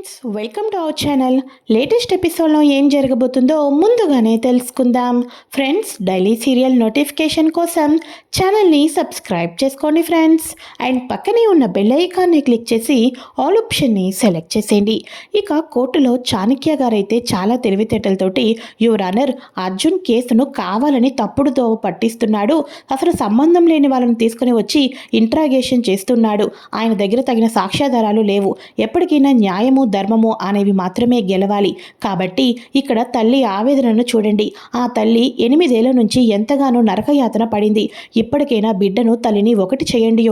Friends, welcome to our channel. Latest ఎపిసోడ్లో ఏం జరగబోతుందో ముందుగానే తెలుసుకుందాం. ఫ్రెండ్స్, డైలీ సీరియల్ నోటిఫికేషన్ కోసం ఛానల్ని సబ్స్క్రైబ్ చేసుకోండి ఫ్రెండ్స్. అండ్ పక్కనే ఉన్న బెల్ ఐకాన్ని క్లిక్ చేసి ఆల్ ఆప్షన్ని సెలెక్ట్ చేసేయండి. ఇక కోర్టులో చాణక్య గారైతే చాలా తెలివితేటలతోటి యువర్ ఆనర్ అర్జున్ కేసును కావాలని తప్పుడు దోవ పట్టిస్తున్నాడు, అసలు సంబంధం లేని వాళ్ళని తీసుకుని వచ్చి ఇంట్రాగేషన్ చేస్తున్నాడు, ఆయన దగ్గర తగిన సాక్ష్యాధారాలు లేవు, ఎప్పటికైనా న్యాయము ధర్మము అనేవి మాత్రమే గెలవాలి. కాబట్టి ఇక్కడ తల్లి ఆవేదనను చూడండి. ఆ తల్లి 8 ఏళ్ల నుంచి ఎంతగానో నరకయాతన పడింది. ఇప్పటికైనా బిడ్డను తల్లిని ఒకటి చేయండి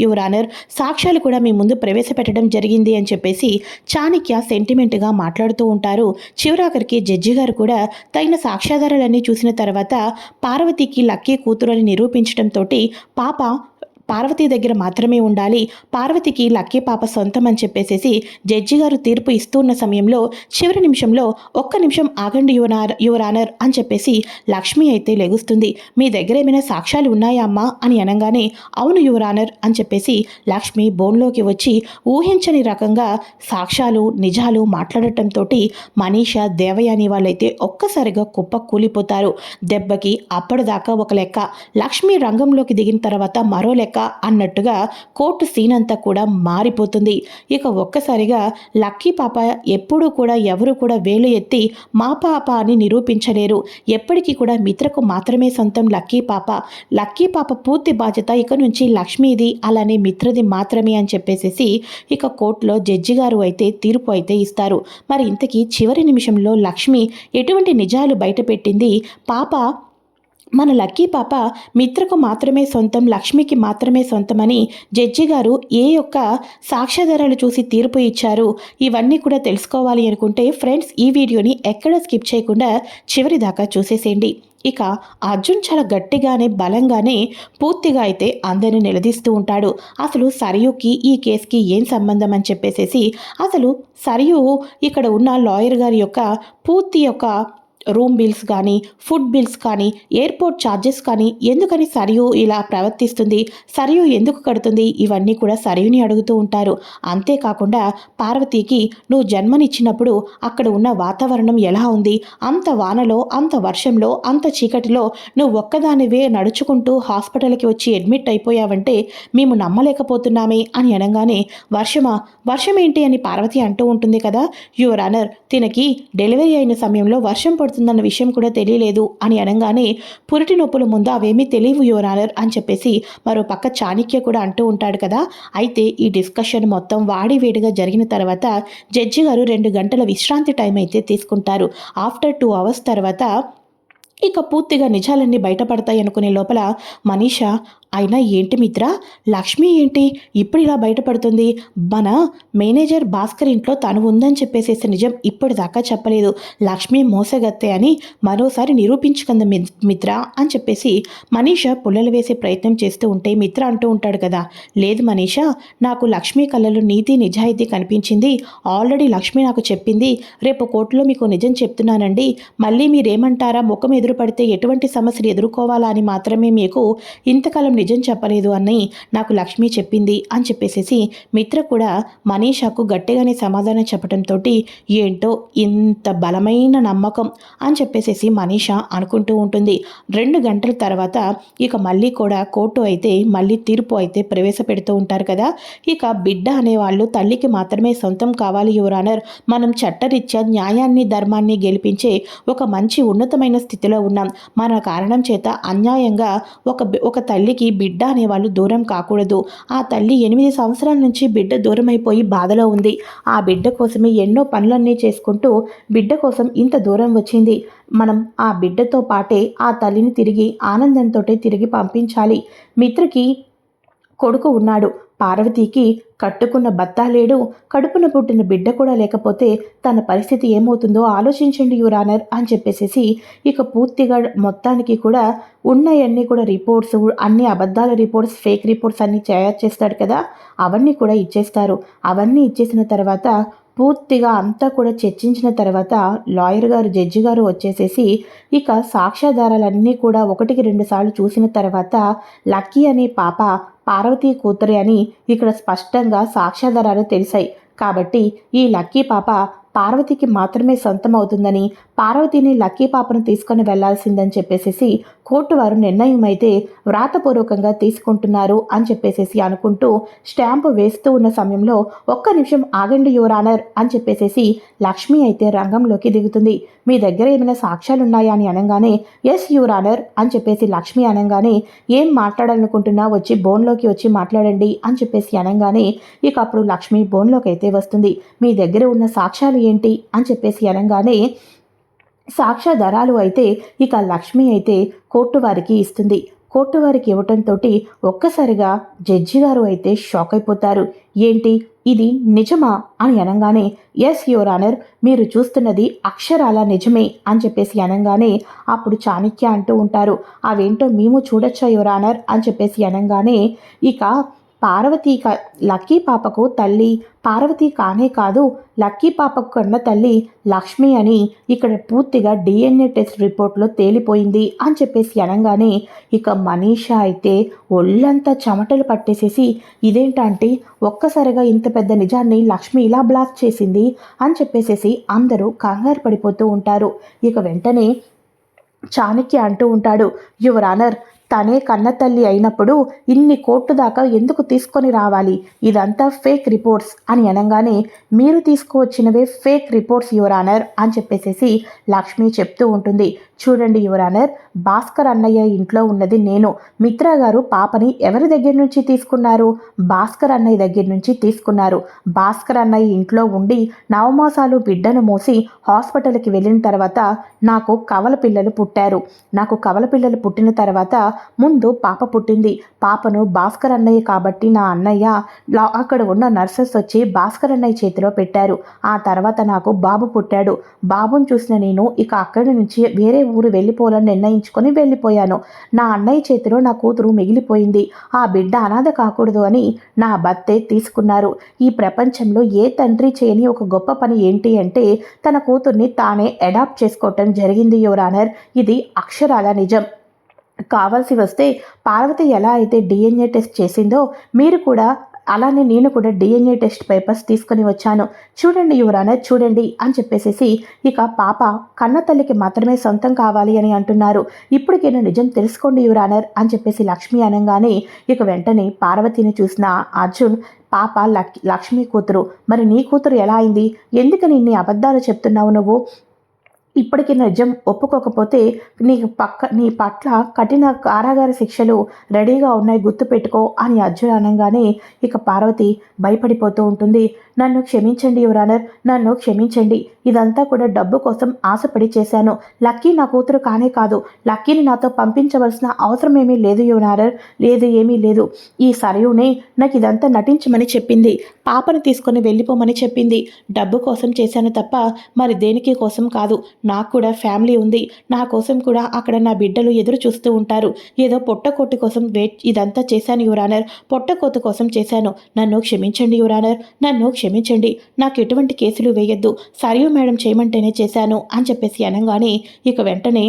యువర్ ఆనర్, సాక్ష్యాలు కూడా మీ ముందు ప్రవేశపెట్టడం జరిగింది అని చెప్పేసి చాణక్య సెంటిమెంట్గా మాట్లాడుతూ ఉంటారు. చివరాఖరికి జడ్జి గారు కూడా తగిన సాక్ష్యాధారాలన్నీ చూసిన తర్వాత పార్వతికి లక్కీ కూతురు అని నిరూపించడంతో పాప పార్వతి దగ్గర మాత్రమే ఉండాలి, పార్వతికి లక్కీ పాప సొంతం అని చెప్పేసేసి జడ్జి గారు తీర్పు ఇస్తున్న సమయంలో చివరి నిమిషంలో ఒక్క నిమిషం ఆగండి యువర్ ఆనర్ అని చెప్పేసి లక్ష్మి అయితే లెగుస్తుంది. మీ దగ్గర ఏమైనా సాక్ష్యాలు ఉన్నాయా అమ్మా అని అనగానే అవును యువర్ ఆనర్ అని చెప్పేసి లక్ష్మి బోన్లోకి వచ్చి ఊహించని రకంగా సాక్ష్యాలు నిజాలు మాట్లాడటంతో మనీష దేవయాని వాళ్ళైతే ఒక్కసారిగా కుప్ప కూలిపోతారు. దెబ్బకి అప్పటిదాకా ఒక లెక్క, లక్ష్మి రంగంలోకి దిగిన తర్వాత మరో లెక్క అన్నట్టుగా కోర్టు సీన్ అంతా కూడా మారిపోతుంది. ఇక ఒక్కసారిగా లక్కీ పాప ఎప్పుడూ కూడా ఎవరు కూడా వేలు ఎత్తి మా పాప అని నిరూపించలేరు. ఎప్పటికీ కూడా మిత్రకు మాత్రమే సొంతం లక్కీ పాప పూర్తి బాధ్యత ఇక నుంచి లక్ష్మీది, అలానే మిత్రది మాత్రమే అని చెప్పేసి ఇక కోర్టులో జడ్జి గారు అయితే తీర్పు అయితే ఇస్తారు. మరి ఇంతకీ చివరి నిమిషంలో లక్ష్మి ఎటువంటి నిజాలు బయటపెట్టింది? పాప మన లక్కీ పాప మిత్రకు మాత్రమే సొంతం, లక్ష్మికి మాత్రమే సొంతమని జడ్జి గారు ఏ యొక్క సాక్ష్యాధారాలు చూసి తీర్పు ఇచ్చారు? ఇవన్నీ కూడా తెలుసుకోవాలి అనుకుంటే ఫ్రెండ్స్, ఈ వీడియోని ఎక్కడ స్కిప్ చేయకుండా చివరి దాకా చూసేసేయండి. ఇక అర్జున్ చాలా గట్టిగానే బలంగానే పూర్తిగా అయితే అందరిని నిలదీస్తూ ఉంటాడు. అసలు సరయుకి ఈ కేసుకి ఏం సంబంధం అని చెప్పేసేసి, అసలు సరియు ఇక్కడ ఉన్న లాయర్ గారి యొక్క పూర్తి యొక్క రూమ్ బిల్స్ కానీ, ఫుడ్ బిల్స్ కానీ, ఎయిర్పోర్ట్ ఛార్జెస్ కానీ ఎందుకని సరియు ఇలా ప్రవర్తిస్తుంది, సరియు ఎందుకు కడుతుంది, ఇవన్నీ కూడా సరియుని అడుగుతూ ఉంటారు. అంతేకాకుండా పార్వతికి నువ్వు జన్మనిచ్చినప్పుడు అక్కడ ఉన్న వాతావరణం ఎలా ఉంది, అంత వానలో, అంత వర్షంలో, అంత చీకటిలో నువ్వు ఒక్కదానివే నడుచుకుంటూ హాస్పిటల్కి వచ్చి అడ్మిట్ అయిపోయావంటే మేము నమ్మలేకపోతున్నామే అని అనగానే వర్షం ఏంటి అని పార్వతి అంటూ ఉంటుంది కదా. యువర్ ఆనర్, తినకి డెలివరీ అయిన సమయంలో వర్షం పడుతుందన్న విషయం కూడా తెలియలేదు అని అనగానే పురిటి నొప్పుల ముందు అవేమీ తెలియవు యువర్ ఆనర్ అని చెప్పేసి మరో పక్క చాణక్య కూడా అంటూ ఉంటాడు కదా. అయితే ఈ డిస్కషన్ మొత్తం వాడివేడిగా జరిగిన తర్వాత జడ్జి గారు 2 గంటల విశ్రాంతి టైం అయితే తీసుకుంటారు. ఆఫ్టర్ 2 అవర్స్ తర్వాత ఇక పూర్తిగా నిజాలన్నీ బయటపడతాయి అనుకునే లోపల మనీష, అయినా ఏంటి మిత్ర, లక్ష్మి ఏంటి ఇప్పుడు ఇలా బయటపడుతుంది, మన మేనేజర్ భాస్కర్ ఇంట్లో తను ఉందని చెప్పేసేసి నిజం ఇప్పటిదాకా చెప్పలేదు, లక్ష్మి మోసగత్తే అని మరోసారి నిరూపించుకుంది మిత్ర అని చెప్పేసి మనీష పుల్లలు వేసే ప్రయత్నం చేస్తూ ఉంటే మిత్ర అంటూ ఉంటాడు కదా, లేదు మనీష, నాకు లక్ష్మి కళ్ళలో నీతి నిజాయితీ కనిపించింది, ఆల్రెడీ లక్ష్మి నాకు చెప్పింది, రేపు కోర్టులో మీకు నిజం చెప్తున్నానండి, మళ్ళీ మీరేమంటారా, ముఖం ఎదురుపడితే ఎటువంటి సమస్యలు ఎదుర్కోవాలా అని మాత్రమే మీకు ఇంతకాలం నిజం చెప్పలేదు అని నాకు లక్ష్మి చెప్పింది అని చెప్పేసేసి మిత్ర కూడా మనీషాకు గట్టిగానే సమాధానం చెప్పడంతో ఏంటో ఇంత బలమైన నమ్మకం అని చెప్పేసేసి మనీష అనుకుంటూ ఉంటుంది. 2 గంటల తర్వాత ఇక మళ్ళీ కూడా కోర్టు అయితే మళ్ళీ తీర్పు అయితే ప్రవేశపెడుతూ ఉంటారు కదా. ఇక బిడ్డ అనేవాళ్ళు తల్లికి మాత్రమే సొంతం కావాలి యువర్ ఆనర్, మనం చట్టరీత్యా న్యాయాన్ని ధర్మాన్ని గెలిపించే ఒక మంచి ఉన్నతమైన స్థితిలో ఉన్నాం, మన కారణం చేత అన్యాయంగా ఒక తల్లికి బిడ్డ అనేవాళ్ళు దూరం కాకూడదు. ఆ తల్లి 8 సంవత్సరాల నుంచి బిడ్డ దూరం అయిపోయి బాధలో ఉంది. ఆ బిడ్డ కోసమే ఎన్నో పనులన్నీ చేసుకుంటూ బిడ్డ కోసం ఇంత దూరం వచ్చింది. మనం ఆ బిడ్డతో పాటే ఆ తల్లిని తిరిగి ఆనందంతో తిరిగి పంపించాలి. మిత్రకి కొడుకు ఉన్నాడు, పార్వతికి కట్టుకున్న భర్త లేడు, కడుపున పుట్టిన బిడ్డ కూడా లేకపోతే తన పరిస్థితి ఏమవుతుందో ఆలోచించండి యువర్ ఆనర్ అని చెప్పేసి ఇక పూర్తిగా మొత్తానికి కూడా ఉన్నాయన్నీ కూడా రిపోర్ట్స్, అన్ని అబద్ధాల రిపోర్ట్స్, ఫేక్ రిపోర్ట్స్ అన్నీ తయారు చేస్తాడు కదా, అవన్నీ కూడా ఇచ్చేస్తారు. అవన్నీ ఇచ్చేసిన తర్వాత పూర్తిగా అంతా కూడా చర్చించిన తర్వాత లాయర్ గారు జడ్జి గారు వచ్చేసేసి ఇక సాక్ష్యాధారాలన్నీ కూడా 1-2 సార్లు చూసిన తర్వాత లక్కీ అనే పాప పార్వతీ కూతురే అని ఇక్కడ స్పష్టంగా సాక్ష్యాధారాలు తెలిసాయి. కాబట్టి ఈ లక్కీ పాప పార్వతికి మాత్రమే సొంతం అవుతుందని, పార్వతిని లక్కీ పాపను తీసుకొని వెళ్లాల్సిందని చెప్పేసి కోర్టు వారు నిర్ణయం అయితే వ్రాతపూర్వకంగా తీసుకుంటున్నారు అని చెప్పేసి అనుకుంటూ స్టాంపు వేస్తూ ఉన్న సమయంలో ఒక్క నిమిషం ఆగండి యువర్ ఆనర్ అని చెప్పేసి లక్ష్మి అయితే రంగంలోకి దిగుతుంది. మీ దగ్గర ఏమైనా సాక్ష్యాలున్నాయా అని అనగానే ఎస్ యువర్ ఆనర్ అని చెప్పేసి లక్ష్మి అనగానే ఏం మాట్లాడాలనుకుంటున్నా వచ్చి బోన్లోకి వచ్చి మాట్లాడండి అని చెప్పేసి అనగానే ఇక అప్పుడు లక్ష్మి బోన్లోకి అయితే వస్తుంది. మీ దగ్గర ఉన్న సాక్ష్యాలు ఏంటి అని చెప్పేసి అనగానే సాక్ష్యాధారాలు అయితే ఇక లక్ష్మి అయితే కోర్టు వారికి ఇస్తుంది. కోర్టు వారికి ఇవ్వటంతో ఒక్కసారిగా జడ్జి గారు అయితే షాక్ అయిపోతారు. ఏంటి ఇది నిజమా అని అనగానే ఎస్ యువర్ ఆనర్ మీరు చూస్తున్నది అక్షరాల నిజమే అని చెప్పేసి అనగానే అప్పుడు చాణక్య అంటూ ఉంటారు, అవేంటో మేము చూడొచ్చా యువర్ ఆనర్ అని చెప్పేసి అనగానే ఇక పార్వతీ లక్కీ పాపకు తల్లి పార్వతి కానే కాదు, లక్కీ పాపకు కన్న తల్లి లక్ష్మి అని ఇక్కడ పూర్తిగా DNA టెస్ట్ రిపోర్ట్లో తేలిపోయింది అని చెప్పేసి అనగానే ఇక మనీషా అయితే ఒళ్ళంతా చెమటలు పట్టేసేసి ఇదేంటంటే ఒక్కసారిగా ఇంత పెద్ద నిజాన్ని లక్ష్మి ఇలా బ్లాక్ చేసింది అని చెప్పేసేసి అందరూ కంగారు పడిపోతూ ఉంటారు. ఇక వెంటనే చాణక్య అంటూ ఉంటాడు, యువర్ ఆనర్ తనే కన్న తల్లి అయినప్పుడు ఇన్ని కోర్టు దాకా ఎందుకు తీసుకొని రావాలి, ఇదంతా ఫేక్ రిపోర్ట్స్ అని అనగానే మీరు తీసుకువచ్చినవే ఫేక్ రిపోర్ట్స్ యువర్ ఆనర్ అని చెప్పేసి లక్ష్మి చెప్తూ ఉంటుంది. చూడండి యువర్ ఆనర్, భాస్కర్ అన్నయ్య ఇంట్లో ఉన్నది నేను. మిత్ర గారు పాపని ఎవరి దగ్గర నుంచి తీసుకున్నారు? భాస్కర్ అన్నయ్య దగ్గర నుంచి తీసుకున్నారు. భాస్కర్ అన్నయ్య ఇంట్లో ఉండి నవమాసాలు బిడ్డను మోసి హాస్పిటల్కి వెళ్ళిన తర్వాత నాకు కవల పిల్లలు పుట్టారు. నాకు కవల పిల్లలు పుట్టిన తర్వాత ముందు పాప పుట్టింది. పాపను భాస్కర్ అన్నయ్య కాబట్టి నా అన్నయ్య అక్కడ ఉన్న నర్సెస్ వచ్చి భాస్కర్ అన్నయ్య చేతిలో పెట్టారు. ఆ తర్వాత నాకు బాబు పుట్టాడు. బాబుని చూసిన నేను ఇక అక్కడి నుంచి వేరే ఊరు వెళ్ళిపోవాలని నిర్ణయించుకొని వెళ్ళిపోయాను. నా అన్నయ్య చేతిలో నా కూతురు మిగిలిపోయింది. ఆ బిడ్డ అనాథ కాకూడదు అని నా భర్తే తీసుకున్నారు. ఈ ప్రపంచంలో ఏ తండ్రి చేయని ఒక గొప్ప పని ఏంటి అంటే తన కూతుర్ని తానే అడాప్ట్ చేసుకోవటం జరిగింది యువర్ ఆనర్. ఇది అక్షరాల నిజం. కావాల్సి వస్తే పార్వతి ఎలా అయితే DNA టెస్ట్ చేసిందో మీరు కూడా అలానే నేను కూడా DNA టెస్ట్ పేపర్స్ తీసుకొని వచ్చాను. చూడండి యువర్ ఆనర్ చూడండి అని చెప్పేసి ఇక పాప కన్న తల్లికి మాత్రమే సొంతం కావాలి అని అంటున్నారు. ఇప్పటికైనా నిజం తెలుసుకోండి యువర్ ఆనర్ అని చెప్పేసి లక్ష్మి అనగానే ఇక వెంటనే పార్వతిని చూసిన అర్జున్, పాప లక్ష్మి కూతురు, మరి నీ కూతురు ఎలా అయింది? ఎందుకని ఇన్ని అబద్ధాలు చెప్తున్నావు నువ్వు? ఇప్పటికీ నిజం ఒప్పుకోకపోతే నీ పట్ల కఠిన కారాగార శిక్షలు రెడీగా ఉన్నాయి, గుర్తుపెట్టుకో అని అర్జున్ అనగానే ఇక పార్వతి భయపడిపోతూ ఉంటుంది. నన్ను క్షమించండి యువర్ ఆనర్, నన్ను క్షమించండి. ఇదంతా కూడా డబ్బు కోసం ఆశపడి చేశాను. లక్కీ నా కూతురు కానే కాదు. లక్కీని నాతో పంపించవలసిన అవసరం ఏమీ లేదు యువర్ ఆనర్, లేదు ఏమీ లేదు. ఈ సరయునే నాకు ఇదంతా నటించమని చెప్పింది, పాపను తీసుకొని వెళ్ళిపోమని చెప్పింది. డబ్బు కోసం చేశాను తప్ప మరి దేనికి కోసం కాదు. నాకు కూడా ఫ్యామిలీ ఉంది. నా కోసం కూడా అక్కడ నా బిడ్డలు ఎదురు చూస్తూ ఉంటారు. ఏదో పొట్టకోటి కోసం ఇదంతా చేశాను యువర్ ఆనర్, పొట్టకోత కోసం చేశాను. నన్ను క్షమించండి యువర్ ఆనర్, నన్ను క్షమించండి. నాకు ఎటువంటి కేసులు వేయొద్దు, సరియు మేడం చేయమంటేనే చేశాను అని చెప్పేసి అనగానే ఇక వెంటనే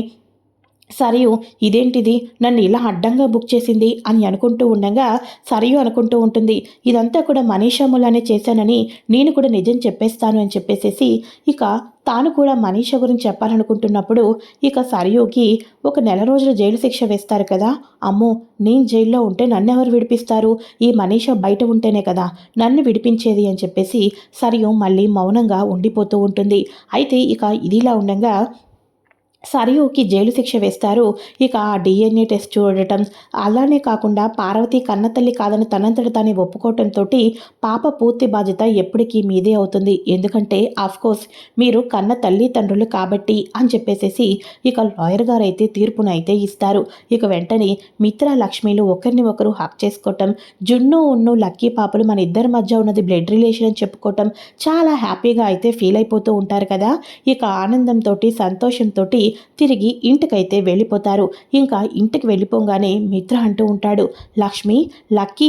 సరియు ఇదేంటిది నన్ను ఇలా అడ్డంగా బుక్ చేసింది అని అనుకుంటూ ఉండగా సరియు అనుకుంటూ ఉంటుంది, ఇదంతా కూడా మనీషా మూలానే చేశానని నేను కూడా నిజం చెప్పేస్తాను అని చెప్పేసేసి ఇక తాను కూడా మనీషా గురించి చెప్పాలనుకుంటున్నప్పుడు ఇక సరియుకి ఒక నెల రోజుల జైలు శిక్ష వేస్తారు కదా. అమ్మో, నేను జైల్లో ఉంటే నన్నెవరు విడిపిస్తారు? ఈ మనీషా బయట ఉంటేనే కదా నన్ను విడిపించేది అని చెప్పేసి సరియు మళ్ళీ మౌనంగా ఉండిపోతూ ఉంటుంది. అయితే ఇక ఇదిలా ఉండగా సరియుకి జైలు శిక్ష వేస్తారు. ఇక ఆ DNA టెస్ట్ చూడటం, అలానే కాకుండా పార్వతి కన్నతల్లి కాదని తనంతట తానే ఒప్పుకోవటంతో పాప పూర్తి బాధ్యత ఎప్పటికీ మీదే అవుతుంది. ఎందుకంటే ఆఫ్కోర్స్ మీరు కన్న తల్లి తండ్రులు కాబట్టి అని చెప్పేసి ఇక లాయర్ గారు అయితే తీర్పునైతే ఇస్తారు. ఇక వెంటనే మిత్ర లక్ష్మిలు ఒకరిని ఒకరు హక్ చేసుకోవటం, జున్ను ఉన్ను లక్కీ పాపలు మన ఇద్దరి మధ్య ఉన్నది బ్లడ్ రిలేషన్ అని చెప్పుకోవటం చాలా హ్యాపీగా అయితే ఫీల్ అయిపోతూ ఉంటారు కదా. ఇక ఆనందంతో సంతోషంతో తిరిగి ఇంటికైతే వెళ్ళిపోతారు. ఇంకా ఇంటికి వెళ్ళిపోగానే మిత్ర అంటూ ఉంటాడు, లక్ష్మి, లక్కీ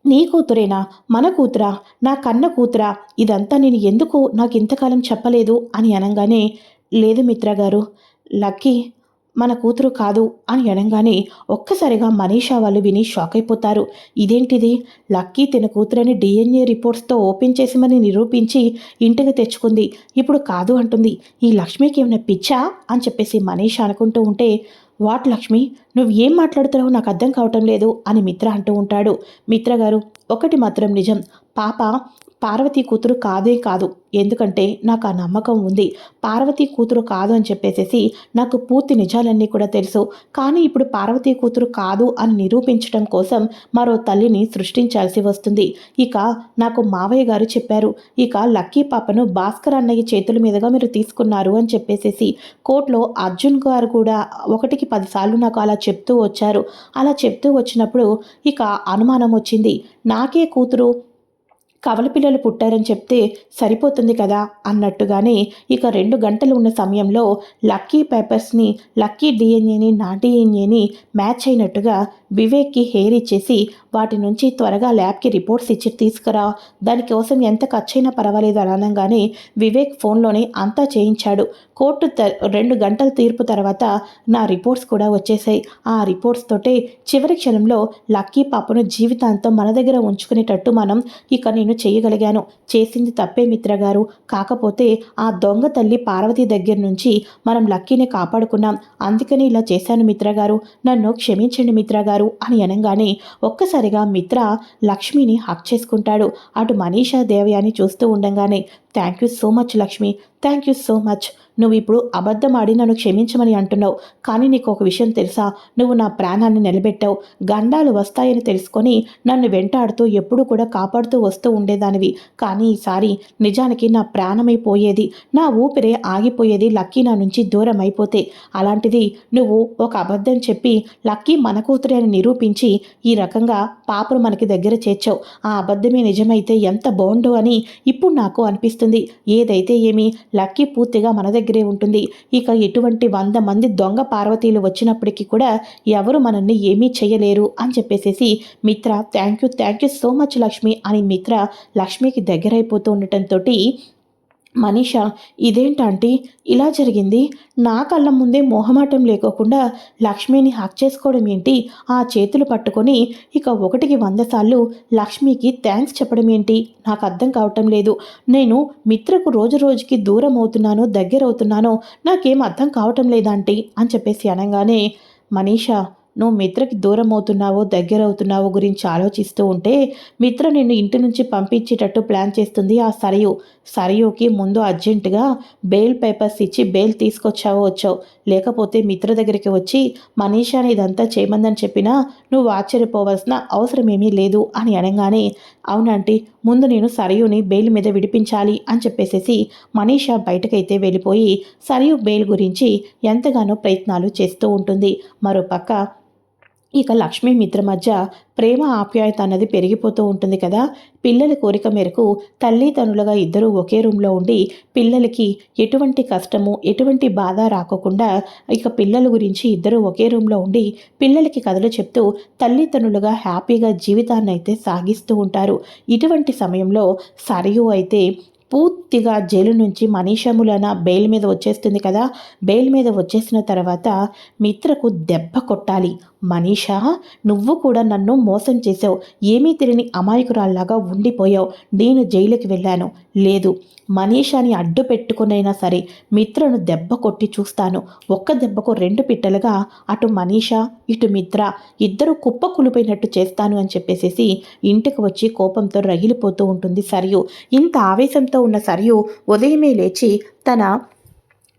నీ కూతురేనా? మన కూతురా? నా కన్న కూతురా? ఇదంతా నేను ఎందుకు నాకు ఇంతకాలం చెప్పలేదు అని అనగానే లేదు మిత్ర గారు, లక్కీ మన కూతురు కాదు అని అనగానే ఒక్కసారిగా మనీషా వాళ్ళు విని షాక్ అయిపోతారు. ఇదేంటిది, లక్కీ తన కూతురని డిఎన్ఏ రిపోర్ట్స్తో ఓపెన్ చేసి మరి నిరూపించి ఇంటికి తెచ్చుకుంది, ఇప్పుడు కాదు అంటుంది. ఈ లక్ష్మికి ఏమైనా పిచ్చా అని చెప్పేసి మనీషా అనుకుంటూ ఉంటే, వాట్ లక్ష్మి, నువ్వు ఏం మాట్లాడుతున్నావో నాకు అర్థం కావటం లేదు అని మిత్ర అంటూ ఉంటాడు. మిత్ర గారు, ఒకటి మాత్రం నిజం, పాప పార్వతి కూతురు కాదే కాదు. ఎందుకంటే నాకు ఆ నమ్మకం ఉంది. పార్వతి కూతురు కాదు అని చెప్పేసేసి నాకు పూర్తి నిజాలన్నీ కూడా తెలుసు. కానీ ఇప్పుడు పార్వతి కూతురు కాదు అని నిరూపించడం కోసం మరో తల్లిని సృష్టించాల్సి వస్తుంది. ఇక నాకు మావయ్య గారు చెప్పారు, ఇక లక్కీ పాపను భాస్కర్ అన్నయ్య చేతుల మీదుగా మీరు తీసుకున్నారు అని చెప్పేసేసి. కోర్టులో అర్జున్ గారు కూడా 1కి 10 సార్లు నాకు అలా చెప్తూ వచ్చారు. అలా చెప్తూ వచ్చినప్పుడు ఇక అనుమానం వచ్చింది. నాకే కూతురు కవల పిల్లలు పుట్టారని చెప్తే సరిపోతుంది కదా అన్నట్టుగానే ఇక 2 గంటలు ఉన్న సమయంలో లక్కీ పేపర్స్ని, లక్కీ డిఎన్ఏని, నా డిఎన్ఏని మ్యాచ్ అయినట్టుగా వివేక్కి హెయిర్ ఇచ్చేసి వాటి నుంచి త్వరగా ల్యాబ్కి రిపోర్ట్స్ ఇచ్చి తీసుకురా, దానికోసం ఎంత ఖర్చైనా పర్వాలేదు అని అనగానే వివేక్ ఫోన్లోనే అంతా చేయించాడు. కోర్టు 2 గంటల తీర్పు తర్వాత నా రిపోర్ట్స్ కూడా వచ్చేసాయి. ఆ రిపోర్ట్స్ తోటే చివరి క్షణంలో లక్కీ పాపను జీవితాంతం మన దగ్గర ఉంచుకునేటట్టు మనం ఇక నేను చేయగలిగాను. చేసింది తప్పే మిత్ర గారు, కాకపోతే ఆ దొంగ తల్లి పార్వతి దగ్గర నుంచి మనం లక్కీని కాపాడుకున్నాం, అందుకని ఇలా చేశాను మిత్ర గారు, నన్ను క్షమించండి మిత్ర గారు అని అనగానే ఒక్కసారిగా మిత్ర లక్ష్మిని హక్ చేసుకుంటాడు. అటు మనీషా దేవయాని చూస్తూ ఉండగానే, thank you so much Lakshmi, thank you so much. నువ్వు ఇప్పుడు అబద్ధం ఆడి నన్ను క్షమించమని అంటున్నావు, కానీ నీకు ఒక విషయం తెలుసా, నువ్వు నా ప్రాణాన్ని నిలబెట్టావు. గండాలు వస్తాయని తెలుసుకొని నన్ను వెంటాడుతూ ఎప్పుడూ కూడా కాపాడుతూ వస్తూ ఉండేదానివి, కానీ ఈసారి నిజానికి నా ప్రాణమైపోయేది, నా ఊపిరే ఆగిపోయేది లక్కీ నా నుంచి దూరం అయిపోతే. అలాంటిది నువ్వు ఒక అబద్ధం చెప్పి లక్కీ మన కూతురే అని నిరూపించి ఈ రకంగా పాపను మనకి దగ్గర చేర్చావు. ఆ అబద్ధమే నిజమైతే ఎంత బాగుండు అని ఇప్పుడు నాకు అనిపిస్తుంది. ఏదైతే ఏమి, లక్కీ పూర్తిగా మన దగ్గరే ఉంటుంది. ఇక ఎటువంటి 100 మంది దొంగ పార్వతీలు వచ్చినప్పటికీ కూడా ఎవరు మనల్ని ఏమీ చేయలేరు అని చెప్పేసేసి మిత్ర thank you so much Lakshmi అని మిత్ర లక్ష్మికి దగ్గరైపోతూ ఉండటంతో మనీషా, ఇదేంటంటే ఇలా జరిగింది, నా కళ్ళ ముందే మొహమాటం లేకోకుండా లక్ష్మిని హక్ చేసుకోవడం ఏంటి, ఆ చేతులు పట్టుకొని ఇక 1కి 100 సార్లు లక్ష్మికి థ్యాంక్స్ చెప్పడం ఏంటి, నాకు అర్థం కావటం లేదు. నేను మిత్రకు రోజు రోజుకి దూరం అవుతున్నానో దగ్గర అవుతున్నానో నాకేం అర్థం కావటం లేదంటీ అని చెప్పేసి అనగానే, మనీషా, నువ్వు మిత్రకి దూరం అవుతున్నావో దగ్గర అవుతున్నావో గురించి ఆలోచిస్తూ ఉంటే మిత్ర నిన్ను ఇంటి నుంచి పంపించేటట్టు ప్లాన్ చేస్తుంది ఆ సరయుకి ముందు అర్జెంటుగా బెయిల్ పేపర్స్ ఇచ్చి బెయిల్ వచ్చావు, లేకపోతే మిత్ర దగ్గరికి వచ్చి మనీషాని ఇదంతా చేయమందని చెప్పినా నువ్వు ఆశ్చర్యపోవాల్సిన అవసరమేమీ లేదు అని అనగానే, అవునంటే ముందు నేను సరయుని బెయిల్ మీద విడిపించాలి అని చెప్పేసేసి మనీషా బయటకైతే వెళ్ళిపోయి సరయు బెయిల్ గురించి ఎంతగానో ప్రయత్నాలు చేస్తూ ఉంటుంది. మరోపక్క ఇక లక్ష్మీ మిత్ర మధ్య ప్రేమ ఆప్యాయత అన్నది పెరిగిపోతూ ఉంటుంది కదా. పిల్లల కోరిక మేరకు తల్లిదండ్రులుగా ఇద్దరూ ఒకే రూమ్లో ఉండి పిల్లలకి ఎటువంటి కష్టము ఎటువంటి బాధ రాకోకుండా ఇక పిల్లల గురించి ఇద్దరూ ఒకే రూమ్లో ఉండి పిల్లలకి కథలు చెప్తూ తల్లిదండ్రులుగా హ్యాపీగా జీవితాన్ని అయితే సాగిస్తూ ఉంటారు. ఇటువంటి సమయంలో సరియు అయితే పూర్తిగా జైలు నుంచి మనీషములన బెయిల్ మీద వచ్చేస్తుంది కదా. బెయిల్ మీద వచ్చేసిన తర్వాత మిత్రకు దెబ్బ కొట్టాలి. మనీషా, నువ్వు కూడా నన్ను మోసం చేసావు, ఏమీ తెలియని అమాయకురాల్లాగా ఉండిపోయావు, నేను జైలుకి వెళ్ళాను, లేదు మనీషాని అడ్డు పెట్టుకునైనా సరే మిత్రను దెబ్బ కొట్టి చూస్తాను, ఒక్క దెబ్బకు 2 పిట్టలుగా అటు మనీషా ఇటు మిత్ర ఇద్దరు కుప్ప కులిపోయినట్టు చేస్తాను అని చెప్పేసేసి ఇంటికి వచ్చి కోపంతో రగిలిపోతూ ఉంటుంది సరియు. ఇంత ఆవేశంతో ఉన్న సరియు ఉదయమే లేచి తన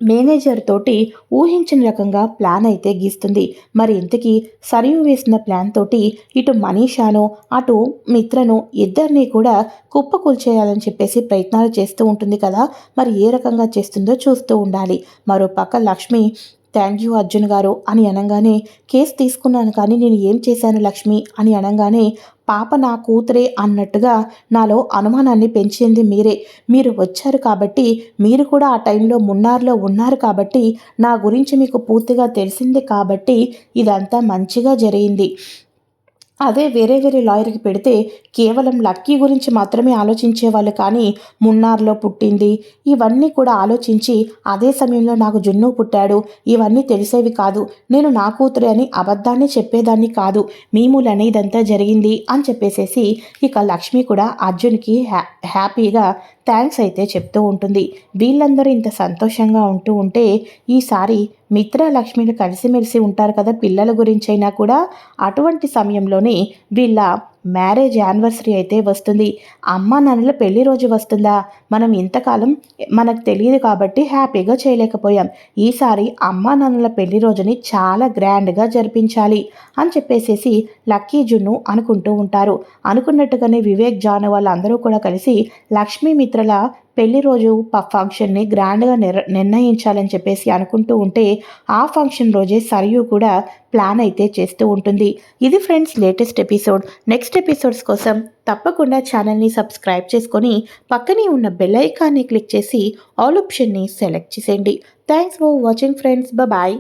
మేనేజర్ తోటి ఊహించిన రకంగా ప్లాన్ అయితే గీస్తుంది. మరి ఇంతకీ సరియు వేసిన ప్లాన్ తోటి ఇటు మనీషాను అటు మిత్రను ఇద్దరిని కూడా కుప్పకూల్చేయాలని చెప్పేసి ప్రయత్నాలు చేస్తూ ఉంటుంది కదా. మరి ఏ రకంగా చేస్తుందో చూస్తూ ఉండాలి. మరోపక్క లక్ష్మి, థ్యాంక్ యూ అర్జున్ గారు అని అనగానే, కేసు తీసుకున్నాను కానీ నేను ఏం చేశాను లక్ష్మి అని అనగానే, పాప నా కూతురే అన్నట్టుగా నాలో అనుమానాన్ని పెంచింది మీరే, మీరు వచ్చారు కాబట్టి, మీరు కూడా ఆ టైంలో మున్నార్లో ఉన్నారు కాబట్టి, నా గురించి మీకు పూర్తిగా తెలిసింది కాబట్టి ఇదంతా మంచిగా జరిగింది. అదే వేరే వేరే లాయర్‌కి పెడితే కేవలం లక్కీ గురించి మాత్రమే ఆలోచించేవాళ్ళు కానీ, మున్నార్‌లో పుట్టింది, ఇవన్నీ కూడా ఆలోచించి అదే సమయంలో నాకు జున్ను పుట్టాడు, ఇవన్నీ తెలిసేవి కాదు. నేను నా కూతురే అని అబద్ధాన్ని చెప్పేదాన్ని కాదు. మీ మూలనే ఇదంతా జరిగింది అని చెప్పేసేసి ఇక లక్ష్మి కూడా అర్జున్‌కి హ్యాపీగా థ్యాంక్స్ అయితే చెప్తూ ఉంటుంది. వీళ్ళందరూ ఇంత సంతోషంగా ఉంటూ ఉంటే ఈసారి మిత్ర లక్ష్మిలు కలిసిమెలిసి ఉంటారు కదా పిల్లల గురించైనా కూడా. అటువంటి సమయంలోనే వీళ్ళ మ్యారేజ్ యానివర్సరీ అయితే వస్తుంది. అమ్మా నాన్నల పెళ్లి రోజు వస్తుందా, మనం ఇంతకాలం మనకు తెలియదు కాబట్టి హ్యాపీగా చేయలేకపోయాం. ఈసారి అమ్మా నాన్నల పెళ్లి రోజుని చాలా గ్రాండ్గా జరిపించాలి అని చెప్పేసేసి లక్కీ జున్ను అనుకుంటూ ఉంటారు. అనుకున్నట్టుగానే వివేక్ జాను వాళ్ళందరూ కూడా కలిసి లక్ష్మీ మిత్రల పెళ్లి రోజు ఫంక్షన్ని గ్రాండ్గా నిర్ణయించాలని చెప్పేసి అనుకుంటూ ఉంటే ఆ ఫంక్షన్ రోజే సరియు కూడా ప్లాన్ అయితే చేస్తూ ఉంటుంది. ఇది friends latest episode. Next episodes కోసం తప్పకుండా ఛానల్ని సబ్స్క్రైబ్ చేసుకొని పక్కనే ఉన్న బెల్ ఐకాన్ని క్లిక్ చేసి ఆల్ ఆప్షన్ని సెలెక్ట్ చేసేయండి. Thanks for watching friends. Bye.